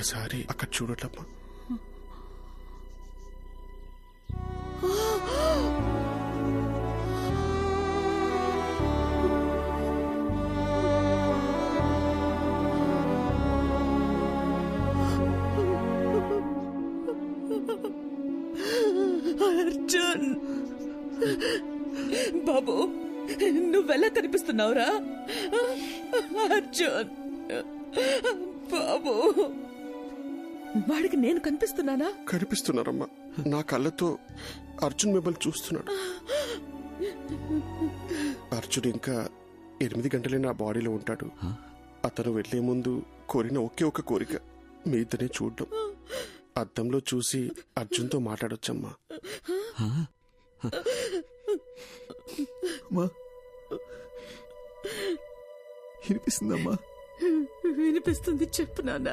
ఒకసారి అక్కడ చూడట్లమ్మా. అర్జున్ బాబు, నువ్వెలా కనిపిస్తున్నావురా? అర్జున్ బాబు, వాడికి నేను కనిపిస్తున్నానా? కనిపిస్తున్నారమ్మా. నా కళ్ళతో అర్జున్ మిమ్మల్ని చూస్తున్నాడు. అర్జున్ ఇంకా 8 గంటలే నా బాడీలో ఉంటాడు. అతను వెళ్లే ముందు కోరిన ఒకే ఒక కోరిక మీ ఇద్దరిని చూడడం. అద్దంలో చూసి అర్జున్తో మాట్లాడొచ్చమ్మా. వినిపిస్తుందమ్మా? వినిపిస్తుంది, చెప్పు నాన్న.